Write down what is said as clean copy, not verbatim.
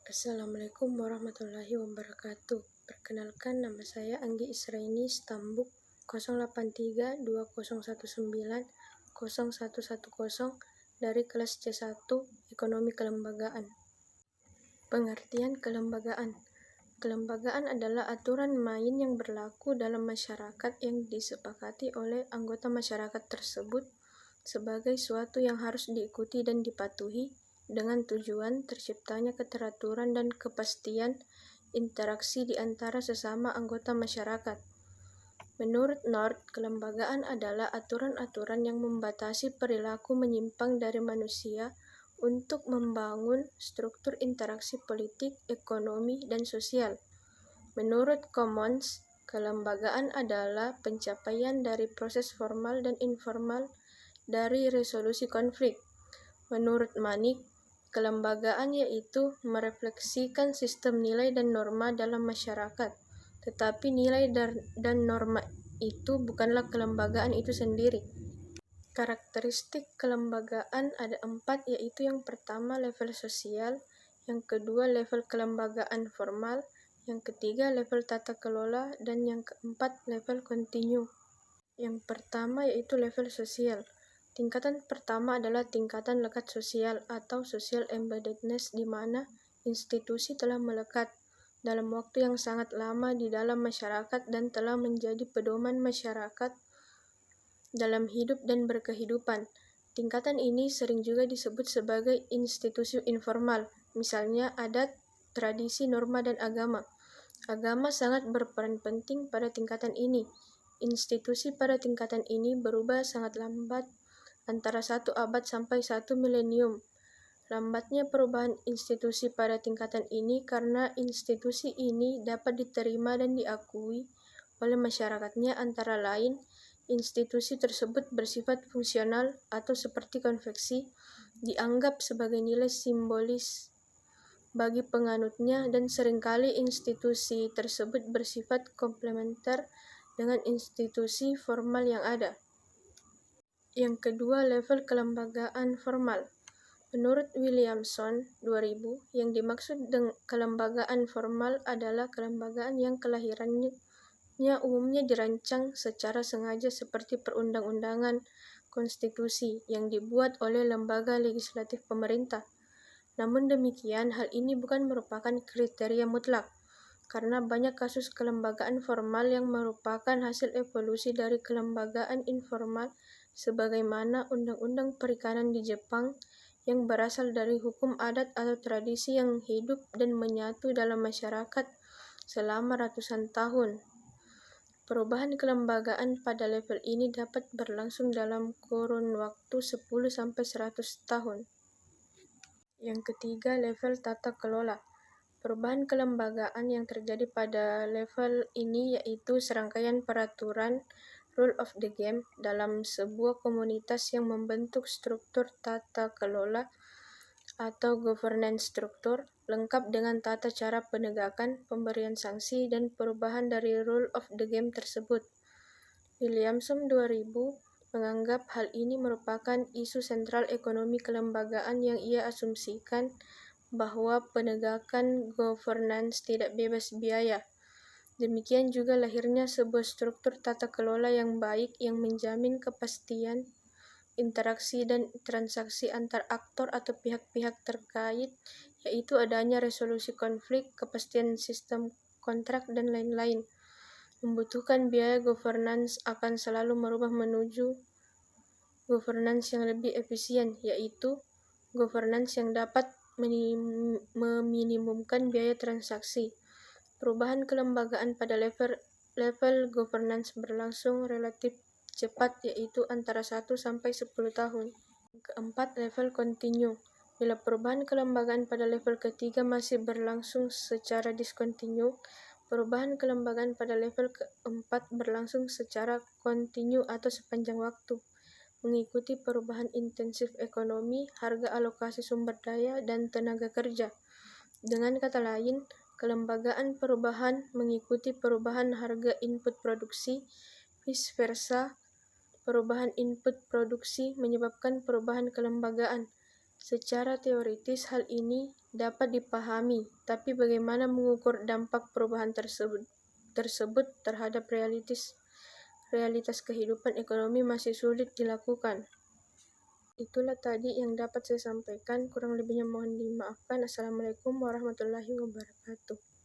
Assalamualaikum warahmatullahi wabarakatuh. Perkenalkan, nama saya Anggi Israini Stambuk 083201901110 dari kelas C1 Ekonomi Kelembagaan. Pengertian kelembagaan. Kelembagaan adalah aturan main yang berlaku dalam masyarakat yang disepakati oleh anggota masyarakat tersebut sebagai suatu yang harus diikuti dan dipatuhi dengan tujuan terciptanya keteraturan dan kepastian interaksi di antara sesama anggota masyarakat. Menurut North, kelembagaan adalah aturan-aturan yang membatasi perilaku menyimpang dari manusia untuk membangun struktur interaksi politik, ekonomi, dan sosial. Menurut Commons, kelembagaan adalah pencapaian dari proses formal dan informal dari resolusi konflik. Menurut Manik, kelembagaan yaitu merefleksikan sistem nilai dan norma dalam masyarakat, tetapi nilai dan norma itu bukanlah kelembagaan itu sendiri. Karakteristik kelembagaan ada 4, yaitu yang pertama level sosial, yang kedua level kelembagaan formal, yang ketiga level tata kelola, dan yang keempat level kontinu. Yang pertama yaitu level sosial. Tingkatan pertama adalah tingkatan lekat sosial atau social embeddedness, di mana institusi telah melekat dalam waktu yang sangat lama di dalam masyarakat dan telah menjadi pedoman masyarakat dalam hidup dan berkehidupan. Tingkatan ini sering juga disebut sebagai institusi informal, misalnya adat, tradisi, norma, dan agama. Agama sangat berperan penting pada tingkatan ini. Institusi pada tingkatan ini berubah sangat lambat, antara 1 abad sampai 1 milenium. Lambatnya perubahan institusi pada tingkatan ini karena institusi ini dapat diterima dan diakui oleh masyarakatnya, antara lain, institusi tersebut bersifat fungsional atau seperti konveksi, dianggap sebagai nilai simbolis bagi penganutnya, dan seringkali institusi tersebut bersifat komplementer dengan institusi formal yang ada. Yang kedua, level kelembagaan formal. Menurut Williamson 2000, yang dimaksud dengan kelembagaan formal adalah kelembagaan yang kelahirannya umumnya dirancang secara sengaja seperti perundang-undangan, konstitusi yang dibuat oleh lembaga legislatif pemerintah. Namun demikian, hal ini bukan merupakan kriteria mutlak, karena banyak kasus kelembagaan formal yang merupakan hasil evolusi dari kelembagaan informal, sebagaimana Undang-Undang Perikanan di Jepang yang berasal dari hukum adat atau tradisi yang hidup dan menyatu dalam masyarakat selama ratusan tahun. Perubahan kelembagaan pada level ini dapat berlangsung dalam kurun waktu 10-100 tahun. Yang ketiga, level tata kelola. Perubahan kelembagaan yang terjadi pada level ini yaitu serangkaian peraturan rule of the game dalam sebuah komunitas yang membentuk struktur tata kelola atau governance struktur, lengkap dengan tata cara penegakan, pemberian sanksi, dan perubahan dari rule of the game tersebut. Williamson 2000 menganggap hal ini merupakan isu sentral ekonomi kelembagaan yang ia asumsikan bahwa penegakan governance tidak bebas biaya. Demikian juga lahirnya sebuah struktur tata kelola yang baik yang menjamin kepastian interaksi dan transaksi antar aktor atau pihak-pihak terkait, yaitu adanya resolusi konflik, kepastian sistem kontrak, dan lain-lain. Membutuhkan biaya governance akan selalu merubah menuju governance yang lebih efisien, yaitu governance yang dapat meminimumkan biaya transaksi. Perubahan kelembagaan pada level governance berlangsung relatif cepat, yaitu antara 1-10 tahun. Keempat, level kontinu. Bila perubahan kelembagaan pada level ketiga masih berlangsung secara diskontinu, perubahan kelembagaan pada level keempat berlangsung secara kontinu atau sepanjang waktu, mengikuti perubahan intensif ekonomi, harga alokasi sumber daya, dan tenaga kerja. Dengan kata lain, kelembagaan perubahan mengikuti perubahan harga input produksi, vice versa. Perubahan input produksi menyebabkan perubahan kelembagaan. Secara teoritis hal ini dapat dipahami, tapi bagaimana mengukur dampak perubahan tersebut terhadap realitas kehidupan ekonomi masih sulit dilakukan. Itulah tadi yang dapat saya sampaikan, kurang lebihnya mohon dimaafkan. Assalamualaikum warahmatullahi wabarakatuh.